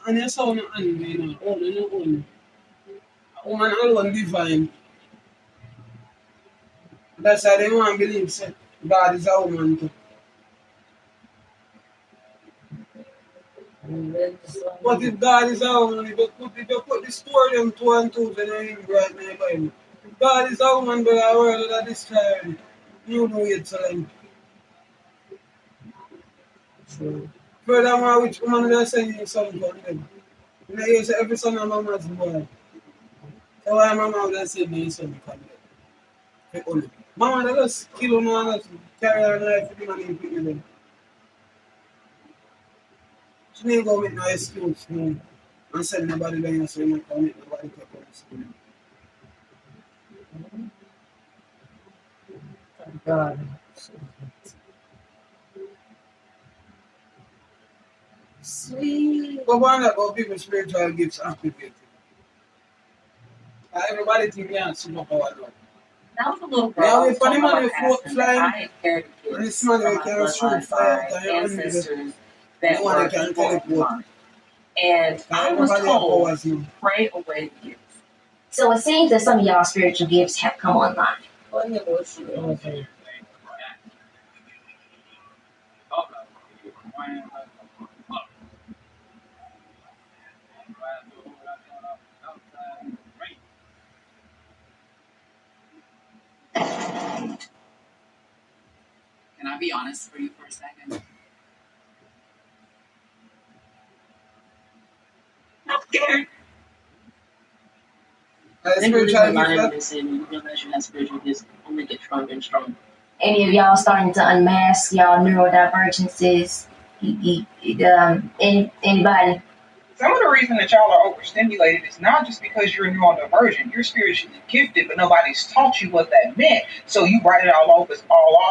And you saw no envy, woman alone divine. That's why they want to believe say, God is a woman too. But if God is a woman, if you put the story them 2 and 2, then I ain't right now Bible. If God is a woman, but the world that destroyed, you know it's a lamb. So, furthermore, which woman they say you something from them? You know, you say every son of mama's boy. So why mama would say me something from them? Mama, they just kill no one else, carry her life with the money and put them. She ain't go make no excuse and send nobody down and say, make nobody take on this. God. Sweet. But why not go people's spiritual gifts activated? Everybody think they are superpower. That was a little girl. Yeah, Yeah, if anyone flying, I inherited and this gifts man from they my can shoot fire, bloodline by ancestors the that one were they can equal in teleport. mind. And I was Everybody have told, powers now. pray away the gifts. So it seems that some of y'all spiritual gifts have come online. Can I be honest for you for a second? I'm scared. They really remind me when you realize you have spiritual gifts, only get stronger and stronger. Any of y'all starting to unmask y'all neurodivergences? Anybody? Some of the reason that y'all are overstimulated is not just because you're neurodivergent. You're spiritually gifted, but nobody's taught you what that meant. So you write it all off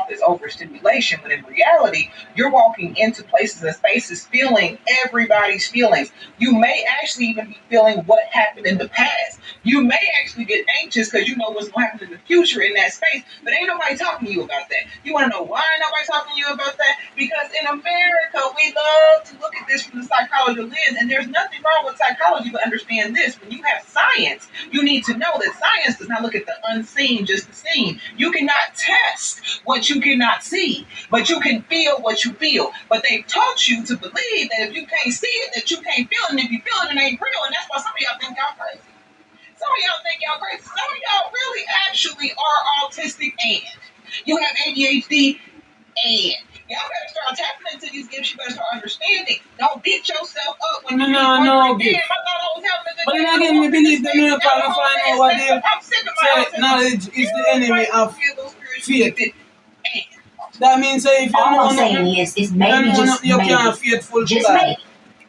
as overstimulation. But in reality, you're walking into places and spaces feeling everybody's feelings. You may actually even be feeling what happened in the past. You may actually get anxious because you know what's going to happen in the future in that space, but ain't nobody talking to you about that. You want to know why ain't nobody talking to you about that? Because in America, we love to look at this from the psychology lens, and there's nothing wrong with psychology, but understand this. When you have science, you need to know that science does not look at the unseen, just the seen. You cannot test what you cannot see, but you can feel what you feel. But they've taught you to believe that if you can't see it, that you can't feel it, and if you feel it, it ain't real, and that's why some of y'all think y'all crazy. Some of y'all think y'all crazy. Some of y'all really actually are autistic and you have ADHD and y'all better start tapping into these gifts. You better start understanding. Don't beat yourself up when you No, I thought gift. I was having a good But day. then again, we believe the miracle and find out what they I'm sick of my say knowledge is the enemy of faith. That means if you All know I'm saying nothing, is maybe just you maybe. can't faithful to Just God. maybe.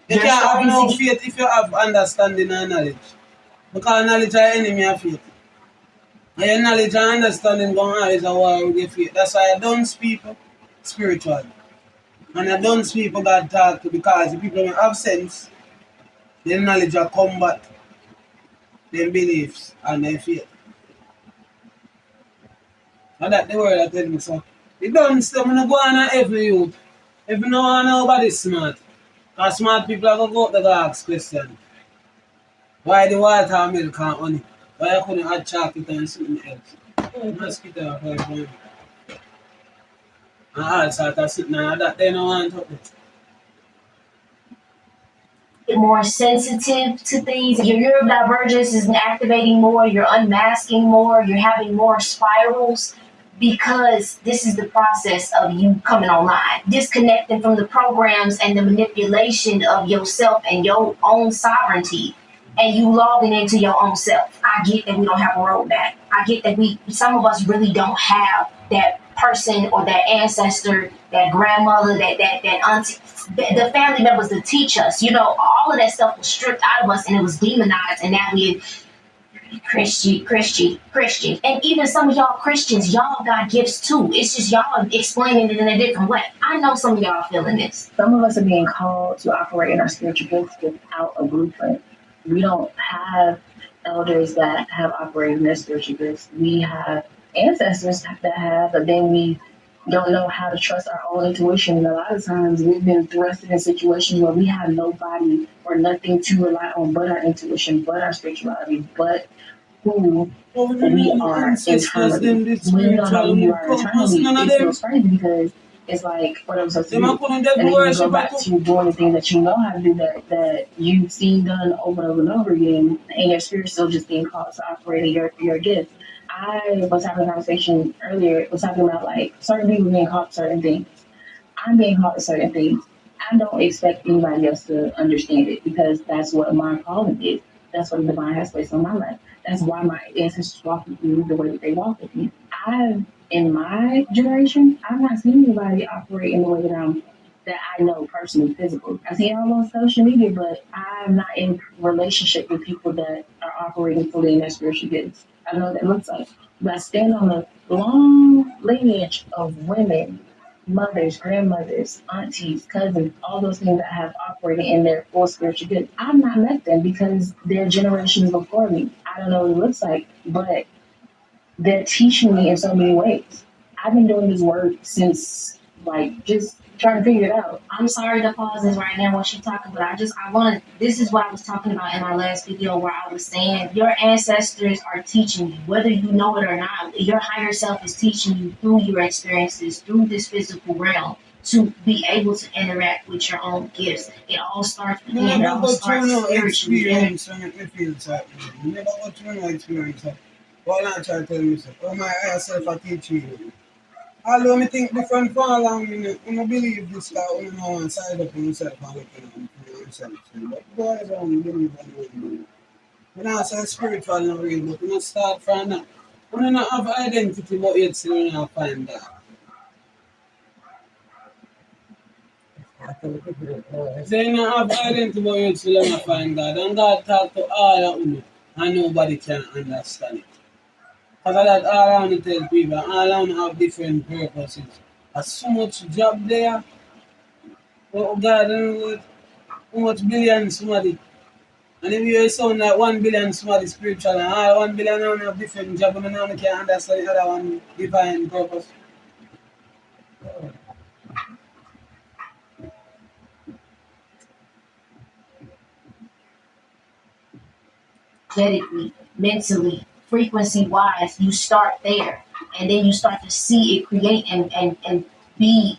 You Just can't have no obviously. faith if you have understanding and knowledge. Because knowledge is enemy of faith. And your knowledge and understanding going on is a war with your faith. That's why I don't speak spiritual. And I don't speak God talk to, because the people who have sense, their knowledge will combat their beliefs and their faith. And that's the word I tell me. So, you don't stop me go on every youth. If you know nobody smart, because smart people are going to go up there and ask questions. Why the water and milk and honey? Why you couldn't add chocolate and something else? Mosquito are for example. And all sorts of something and that they don't want to. more sensitive to things. Your neurodivergence is activating more, you're unmasking more, you're having more spirals because this is the process of you coming online, disconnecting from the programs and the manipulation of yourself and your own sovereignty, and you logging into your own self. I get that we don't have a roadmap. I get that some of us really don't have that person or that ancestor, that grandmother, that auntie, the family members to teach us. All of that stuff was stripped out of us and it was demonized, and now we Christian. And even some of y'all Christians, y'all got gifts too. It's just y'all explaining it in a different way. I know some of y'all feeling this. Some of us are being called to operate in our spiritual gifts without a blueprint. We don't have elders that have operated in their spiritual gifts. We have ancestors that have, but then we don't know how to trust our own intuition. And a lot of times we've been thrusted in situations where we have nobody or nothing to rely on but our intuition, but our spirituality, but who we are internally. When you don't know who you are internally, it feels crazy because it's like what I'm supposed to do. And then you go back to doing the thing that you know how to do, that you've seen done over and over and over again, and your spirit's still just being called to operate in your gift. I was having a conversation earlier, was talking about like certain people being called to certain things. I'm being called to certain things. I don't expect anybody else to understand it because that's what my calling is. That's what the divine has placed on my life. That's why my ancestors walk with me the way that they walk with me. In my generation, I've not seen anybody operate in the way that I know personally, physically. I see it all on social media, but I'm not in relationship with people that are operating fully in their spiritual gifts. I know what that looks like. But I stand on a long lineage of women, mothers, grandmothers, aunties, cousins, all those things that have operated in their full spiritual gifts. I've not met them because they're generations before me. I don't know what it looks like, but they're teaching me in so many ways. I've been doing this work since just trying to figure it out. I'm sorry to pause this right now while she's talking, but this is what I was talking about in my last video where I was saying your ancestors are teaching you, whether you know it or not. Your higher self is teaching you through your experiences, through this physical realm, to be able to interact with your own gifts. It all starts with it all starts spiritually. Experience when it feels like you never got to know experience. What I'm trying to tell you, my higher self are teaching you. Although I think different for a long minute, I believe this guy only know one side of himself and looking at himself. But boy, I don't believe in when I say spiritual not real, but we start from that. We don't have identity, but yet still we don't find that. They don't have identity, but yet still don't find God. And God talk to all of them, and nobody can understand it. Because that all I want to tell people, all I want to have different purposes. There's so much job there. Oh God, how much billion somebody. And if you sound like 1 billion somebody spiritual and all 1 billion don't have different job and none can understand the other one divine purpose. Energetically, mentally, frequency wise, you start there. And then you start to see it create and be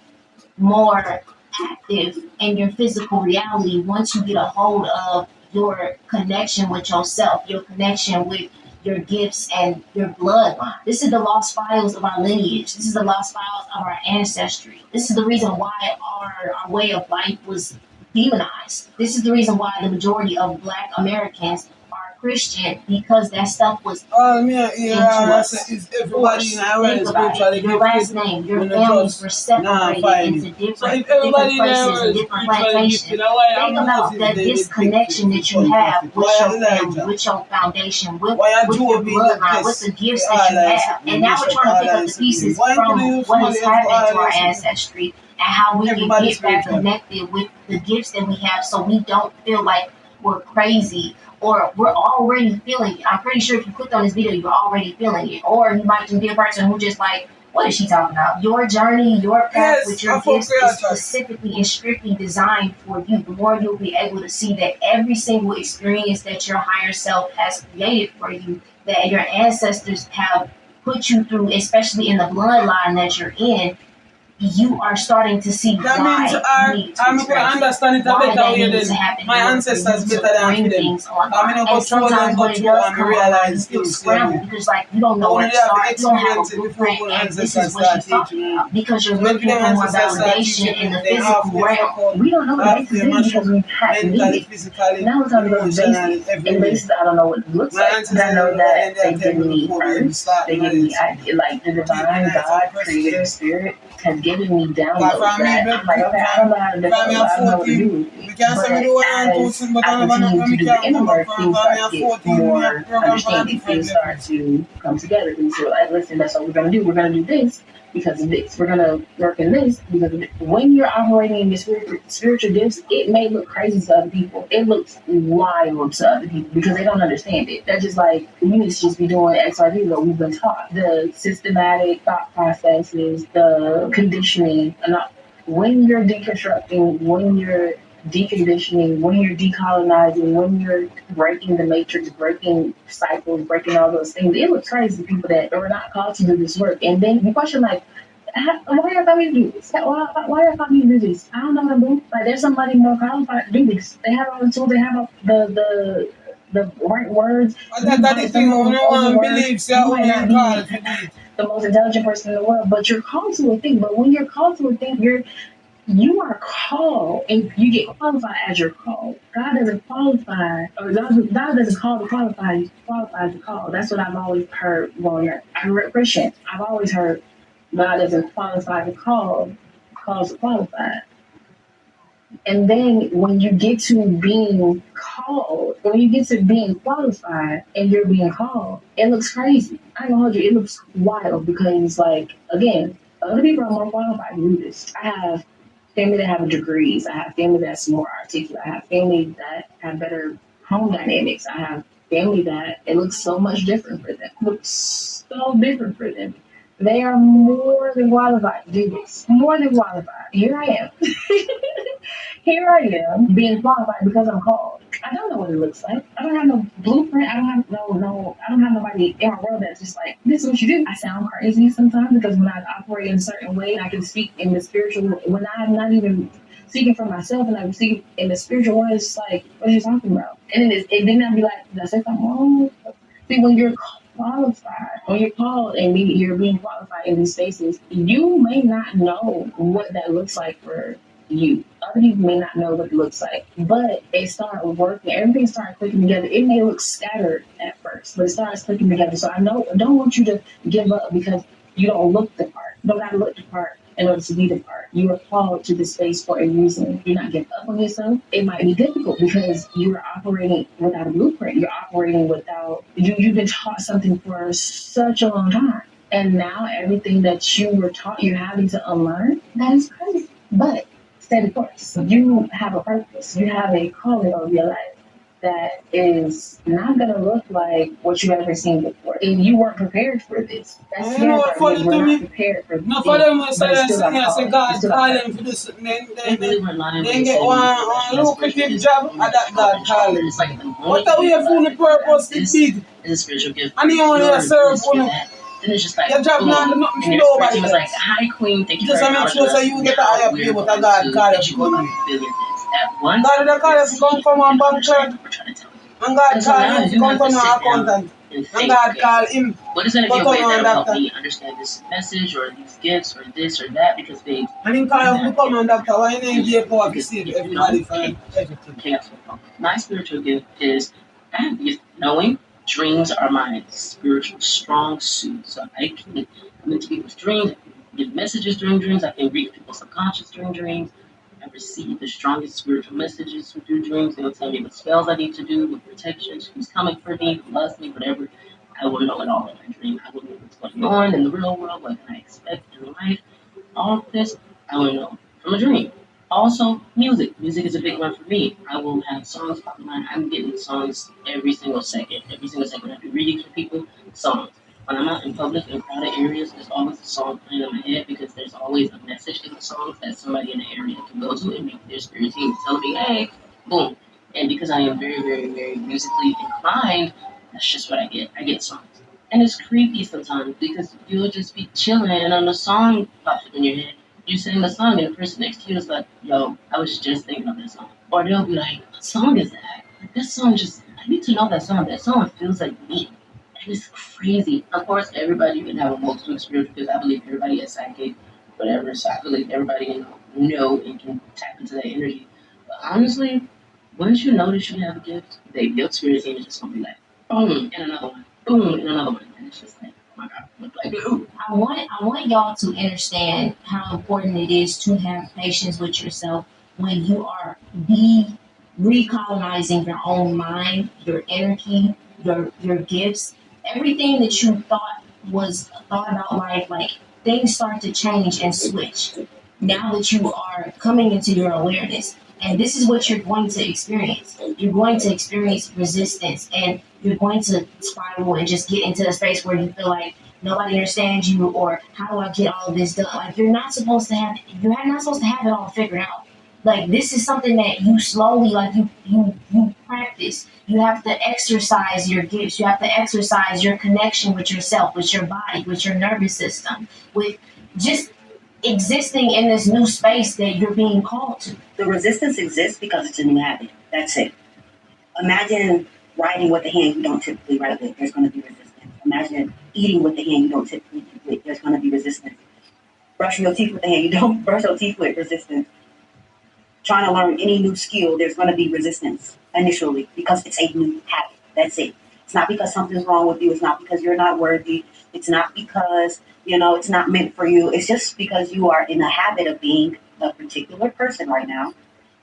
more active in your physical reality once you get a hold of your connection with yourself, your connection with your gifts and your bloodline. This is the lost files of our lineage. This is the lost files of our ancestry. This is the reason why our way of life was demonized. This is the reason why the majority of Black Americans are Christian, because that stuff was into us. Is everybody in our spiritually your last name, your families were separated into different places and different plantations. Think about that disconnection that you have with your family, with your foundation, with your bloodline, with the gifts that you have. And now we're trying to pick up the pieces from what has happened to our ancestry and how we can get back connected with the gifts that we have so we don't feel like we're crazy or we're already feeling it. I'm pretty sure if you clicked on this video, you're already feeling it. Or you might just be a person who just like, what is she talking about? Your journey, your path with your gifts is specifically and strictly designed for you. The more you'll be able to see that every single experience that your higher self has created for you, that your ancestors have put you through, especially in the bloodline that you're in, you are starting to see That why means you need to I'm going to experience it. understand it a Why better that way needs to than happen my in order ancestors for you better to than bring for them. things online. I mean, I And go through sometimes them, go when it through does and come online, you realize feel things. scrambled because like you don't know where Only to they have to start. You don't have a experience it before blueprint, when and this ancestors is what start she's talking teaching you. about because you're So when looking them for more ancestors start validation teaching in you, the they physical halfway fuck realm. up, We don't know what basis halfway is mash up because we hadn't mentally, needed. physically, Now we're talking about emotionally, basics. And everywhere. basics, I don't know what it looks My like, but I ancestors know know that that and they they tell give me me before we even purpose. start They give me, like the divine God, creator, spirit has given me downloads that I'm like, okay, I don't know how to develop, I don't know what to do with it. But as I continue to do the inner work, things start to get more understanding. Things start to come together. And so, like, listen, that's what we're going to do. We're going to do this because of this. We're going to work in this because of it. When you're operating in your spiritual gifts, it may look crazy to other people. It looks wild to other people because they don't understand it. They're just like, you need to just be doing X, Y, Z, what we've been taught. The systematic thought processes, the conditioning, and when you're deconstructing, when you're deconditioning, when you're decolonizing, when you're breaking the matrix, breaking cycles, breaking all those things, it looks crazy to people that are not called to do this work. And then you question like, why y'all got me to do this? Why y'all got me to do this? I don't know how to do. Like, there's somebody more qualified to do this. They have all the tools. They have all the right words. That is the thing. No one believes you might not called be the most intelligent person in the world, but you're called to a thing. But when you're called to a thing, you are called and you get qualified as you're called. God doesn't qualify, or God doesn't call to qualify, He qualifies to call. That's what I've always heard growing up. I grew up Christian. I've always heard God doesn't qualify to call, calls to qualify. And then when you get to being called, when you get to being qualified and you're being called, it looks crazy. I ain't gonna hold you, it looks wild because, like, again, other people are more qualified to do this. I have family that have degrees. I have family that's more articulate. I have family that have better home dynamics. I have family that it looks so much different for them. It looks so different for them. They are more than qualified to do this. More than qualified. Here I am. Here I am being qualified because I'm called. I don't know what it looks like. I don't have no blueprint. I don't have I don't have nobody in my world that's just like, this is what you do. I sound crazy sometimes because when I operate in a certain way, I can speak in the spiritual, when I'm not even speaking for myself and I'm speaking in the spiritual world, it's like, what are you talking about? And then I'll be like, did I say something wrong? See, when you're qualified, when you're called and you're being qualified in these spaces, you may not know what that looks like for you. Other people may not know what it looks like, but it started working. Everything started clicking together. It may look scattered at first, but it starts clicking together. So I don't want you to give up because you don't look the part. You don't gotta look the part in order to be the part. You are called to this space for a reason. You're not giving up on yourself. It might be difficult because you're operating without a blueprint. You're operating without you've been taught something for such a long time. And now everything that you were taught you're having to unlearn, that is crazy. But stay the course. You have a purpose. You have a calling on your life that is not going to look like what you've ever seen before. And you weren't prepared for this. That's you know what funny to me? Prepared for No, for them, say God call them for this. They weren't lying. They get one lucrative job, and that God call them. It's like What are we for the purpose to big? It's a spiritual gift. And he only serve for them. And it's just like, your job now, nothing and to nobody. It was like, hi queen, thank you just for make sure so you get a higher pay, but a God call you for God will call you to come from one bank clerk. And God call you to come from an accountant. And God call him. What is going to be a way that will help me understand this message or these gifts or this or that? Because they. And him call you to come on doctor. Why you ain't give power to save everybody from everything? My spiritual gift is knowing. Dreams are my spiritual strong suit. So I can come into people's dreams, I can give messages during dreams, I can read people's subconscious during dreams. I receive the strongest spiritual messages through dreams. They'll tell me what spells I need to do, what protections, who's coming for me, who loves me, whatever. I will know it all in my dream. I will know what's going on in the real world, what can I expect in life. All of this, I will know from a dream. Also, music. Music is a big one for me. I will have songs pop in mind. I'm getting songs every single second. Every single second. When I do readings for people, songs. When I'm out in public in crowded areas, there's always a song playing in my head because there's always a message in the songs that somebody in the area can go to and make their spirit team tell me, hey, boom. And because I am very, very, very musically inclined, that's just what I get. I get songs. And it's creepy sometimes because you'll just be chilling and then the song pops up in your head you sing a song and the person next to you is like, yo, I was just thinking of that song. Or they'll be like, what song is that? Like, that song just, I need to know that song. That song feels like me. And it's crazy. Of course, everybody can have a multiple experience because I believe everybody is psychic, whatever. So I believe everybody can know and can tap into that energy. But honestly, once you notice you have a gift, your spirit team is just going to be like, boom, and another one, boom, and another one. And it's just like, oh my God. Like, ooh. I want y'all to understand how important it is to have patience with yourself when you are recolonizing your own mind, your energy, your gifts, everything that you thought about life. Like things start to change and switch now that you are coming into your awareness. And this is what you're going to experience. You're going to experience resistance, and you're going to spiral and just get into a space where you feel like nobody understands you, or how do I get all of this done? Like you're not supposed to have it all figured out. Like this is something that you slowly, like you practice. You have to exercise your gifts. You have to exercise your connection with yourself, with your body, with your nervous system, with just existing in this new space that you're being called to. The resistance exists because it's a new habit. That's it. Imagine writing with the hand you don't typically write with. There's going to be resistance. Imagine eating with the hand you don't typically eat with. There's going to be resistance. Brushing your teeth with the hand you don't brush your teeth with. Resistance. Trying to learn any new skill, there's going to be resistance initially because it's a new habit. That's it. It's not because something's wrong with you. It's not because you're not worthy. It's not because, it's not meant for you. It's just because you are in the habit of being a particular person right now.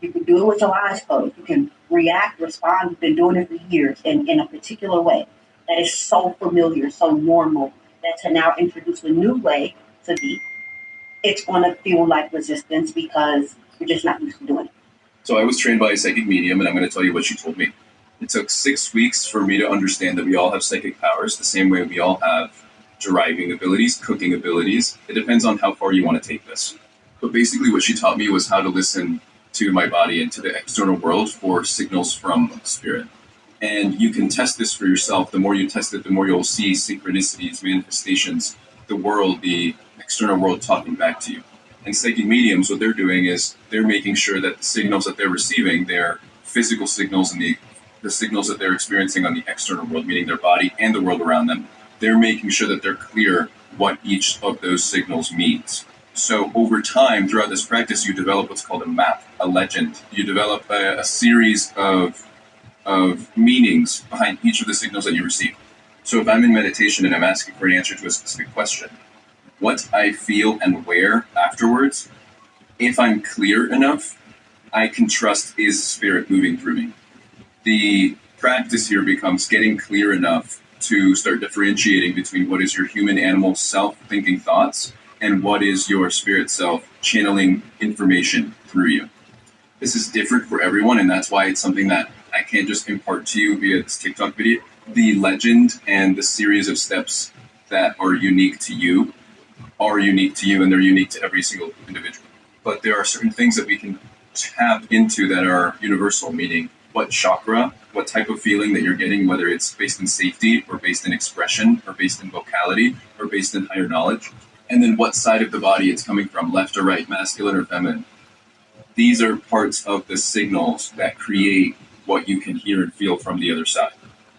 You can do it with your eyes closed. You can react, respond. You've been doing it for years in a particular way that is so familiar, so normal, that to now introduce a new way to be, it's going to feel like resistance because you're just not used to doing it. So I was trained by a psychic medium, and I'm going to tell you what she told me. It took 6 weeks for me to understand that we all have psychic powers, the same way we all have driving abilities, cooking abilities. It depends on how far you want to take this. But basically what she taught me was how to listen to my body and to the external world for signals from spirit. And you can test this for yourself. The more you test it, the more you'll see synchronicities, manifestations, the world, the external world talking back to you. And psychic mediums, what they're doing is they're making sure that the signals that they're receiving, their physical signals and the signals that they're experiencing on the external world, meaning their body and the world around them, they're making sure that they're clear what each of those signals means. So over time, throughout this practice, you develop what's called a map, a legend. You develop a series of meanings behind each of the signals that you receive. So if I'm in meditation and I'm asking for an answer to a specific question, what I feel and where afterwards, if I'm clear enough, I can trust is spirit moving through me. The practice here becomes getting clear enough to start differentiating between what is your human animal self-thinking thoughts and what is your spirit self channeling information through you. This is different for everyone, and that's why it's something that I can't just impart to you via this TikTok video. The legend and the series of steps that are unique to you are unique to you, and they're unique to every single individual. But there are certain things that we can tap into that are universal, meaning what chakra, what type of feeling that you're getting, whether it's based in safety or based in expression or based in vocality or based in higher knowledge, and then what side of the body it's coming from, left or right, masculine or feminine. These are parts of the signals that create what you can hear and feel from the other side.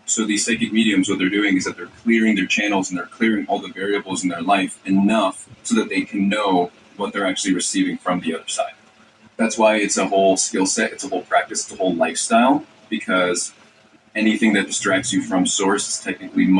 So these psychic mediums, what they're doing is that they're clearing their channels and they're clearing all the variables in their life enough so that they can know what they're actually receiving from the other side. That's why it's a whole skill set, it's a whole practice, it's a whole lifestyle, because anything that distracts you from source is technically